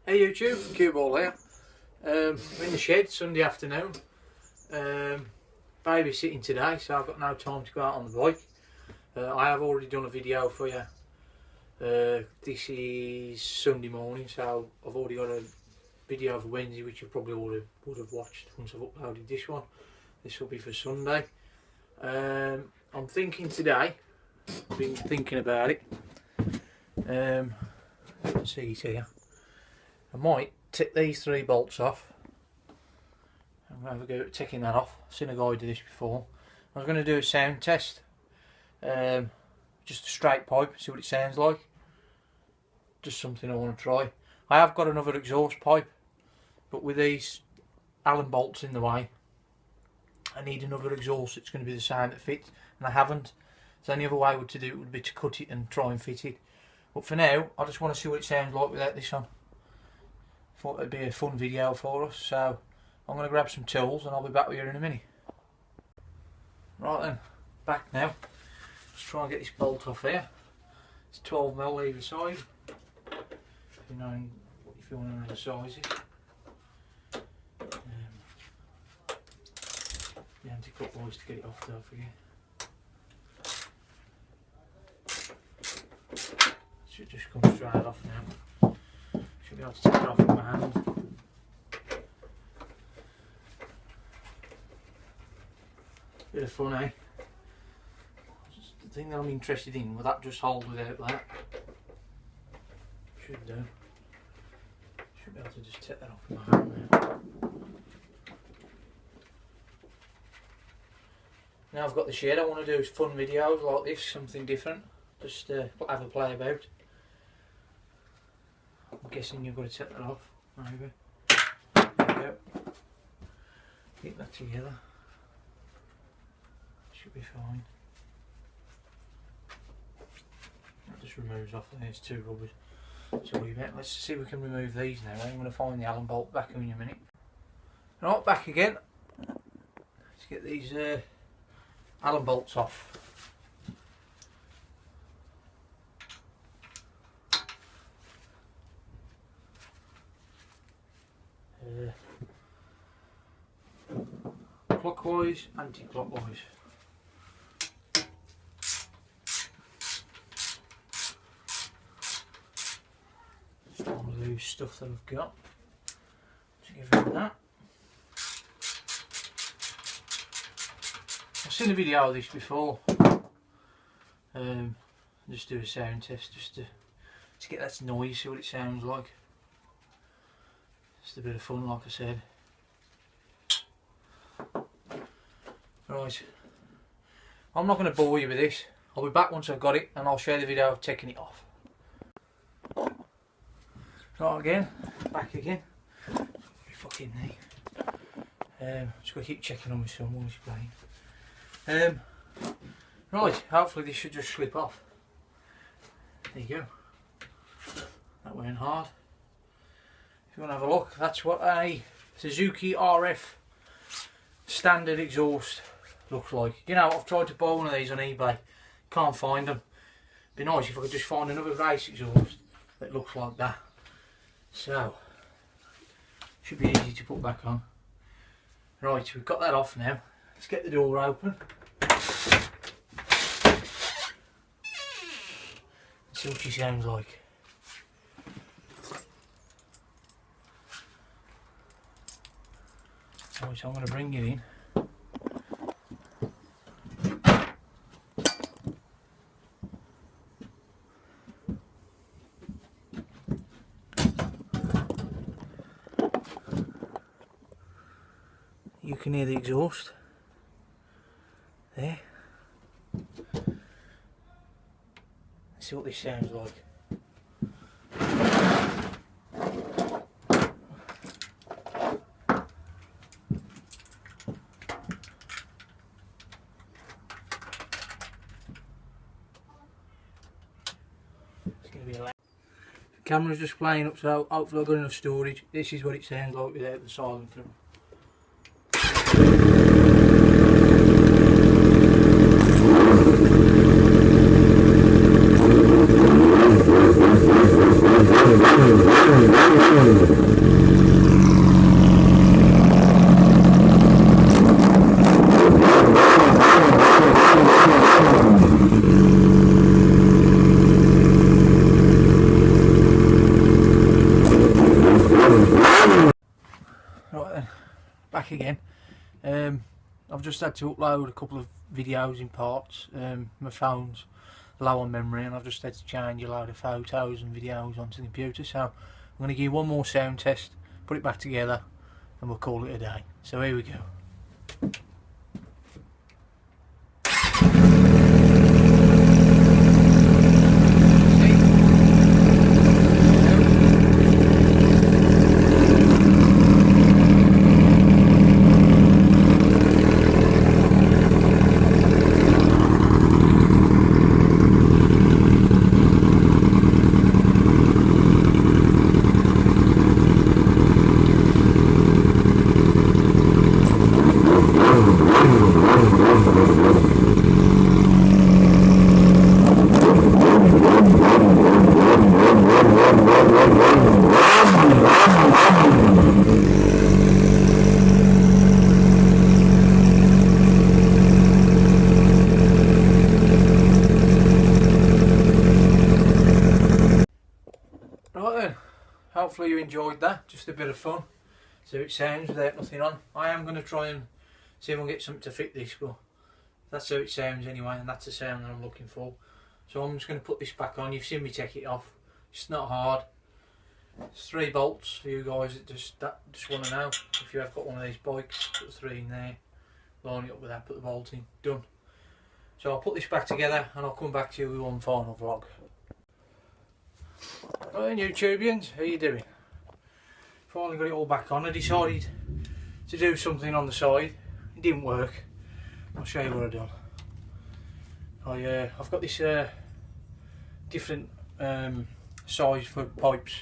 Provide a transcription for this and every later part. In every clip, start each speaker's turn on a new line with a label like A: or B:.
A: Hey YouTube, Cue Ball here. I'm in the shed Sunday afternoon, babysitting today, so I've got no time to go out on the bike. I have already done a video for you. This is Sunday morning, so I've already got a video for Wednesday, which you probably all would have watched once I've uploaded this one. This will be for Sunday. I'm thinking today, I've been thinking about it. Let's see here. I might take these 3 bolts off. I'm going to have a go at taking that off. I've seen a guy do this before. I was going to do a sound test. Just a straight pipe, see what it sounds like. Just something I want to try. I have got another exhaust pipe, but with these Allen bolts in the way, I need another exhaust that's going to be the same that fits, and I haven't. So the only other way to do it would be to cut it and try and fit it. But for now, I just want to see what it sounds like without this on. Thought it'd be a fun video for us, so I'm going to grab some tools and I'll be back with you in a minute. Right then, back now. Let's try and get this bolt off here. It's 12mm either side. If you want to know the sizes. The anti-cut boys to get it off, don't forget. Should just come straight off now. Should be able to take it off with my hand. Bit of fun, eh? Just the thing that I'm interested in, will that just hold without that? Should do. Should be able to just take that off with my hand now. Now I've got the shed, I want to do fun videos like this, something different. Just have a play about. I'm guessing you've got to take that off, maybe. There we go. Keep that together. Should be fine. That just removes off there, it's 2 rubbers. So let's see if we can remove these now. I'm going to find the Allen bolt back in a minute. Right, back again. Let's get these Allen bolts off. Clockwise, anti-clockwise. Just all the loose stuff that I've got. Just get rid of that. I've seen a video of this before. Just do a sound test just to get that noise, see what it sounds like. Just a bit of fun, like I said. Right, I'm not going to bore you with this. I'll be back once I've got it and I'll share the video of taking it off. Right, again, back again. Very fucking neat. Just got to keep checking on my son while he's playing. Right, hopefully this should just slip off. There you go. That went hard. If you want to have a look, that's what a Suzuki RF standard exhaust looks like. You know, I've tried to buy one of these on eBay, can't find them. Be nice if I could just find another race exhaust that looks like that. So, should be easy to put back on. Right, we've got that off now. Let's get the door open. See what she sounds like. Right, so I'm going to bring it in. You can hear the exhaust there. Let's see what this sounds like. It's going to be loud. The camera's just playing up, so hopefully I've got enough storage. This is what it sounds like without the silencer. just had to upload a couple of videos in parts. My phone's low on memory and I've just had to change a load of photos and videos onto the computer, so I'm going to give you one more sound test, put it back together and we'll call it a day. So here we go. Right then, hopefully you enjoyed that, just a bit of fun. See how it sounds without nothing on. I am going to try and see if I can get something to fit this, but that's how it sounds anyway, and that's the sound that I'm looking for. So I'm just going to put this back on. You've seen me take it off. It's not hard. It's 3 bolts for you guys that just want to know. If you have got one of these bikes, put the 3 in there, line it up with that, put the bolt in, done. So I'll put this back together and I'll come back to you with one final vlog. Right then, YouTubians, how you doing? Finally got it all back on. I decided to do something on the side. It didn't work. I'll show you what I've done. I've got this different size for pipes,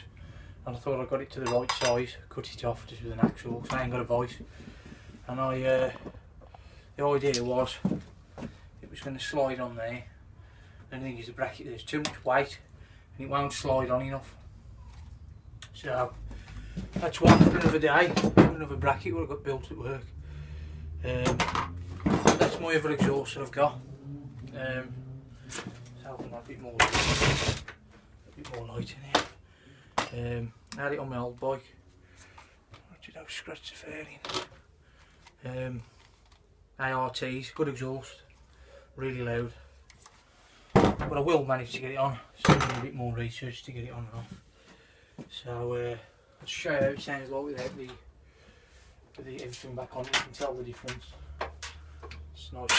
A: and I thought I got it to the right size. Cut it off just with an axe saw because I ain't got a vise. And the idea was it was going to slide on there. And the thing is, the bracket, there's too much weight and it won't slide on enough. So that's one for another day. Another bracket what I've got built at work. That's my other exhaust that I've got. So a bit more light in here. I had it on my old bike. I did have scratch the fairing. ARTs, good exhaust, really loud. But I will manage to get it on. So I'm doing a bit more research to get it on and off. So I'll show you how it sounds like without everything back on. You can tell the difference. It's nice.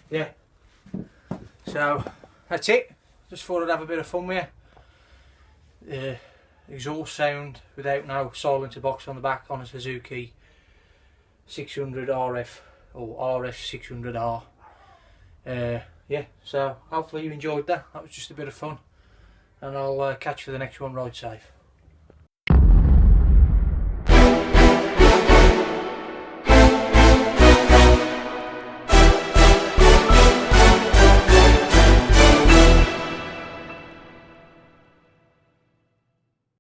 A: Yeah, so that's it. Just thought I'd have a bit of fun with you. Exhaust sound without no silencer box on the back on a Suzuki 600 RF or rf600r. Yeah, so hopefully you enjoyed that. That was just a bit of fun, and I'll catch you for the next one. Ride safe.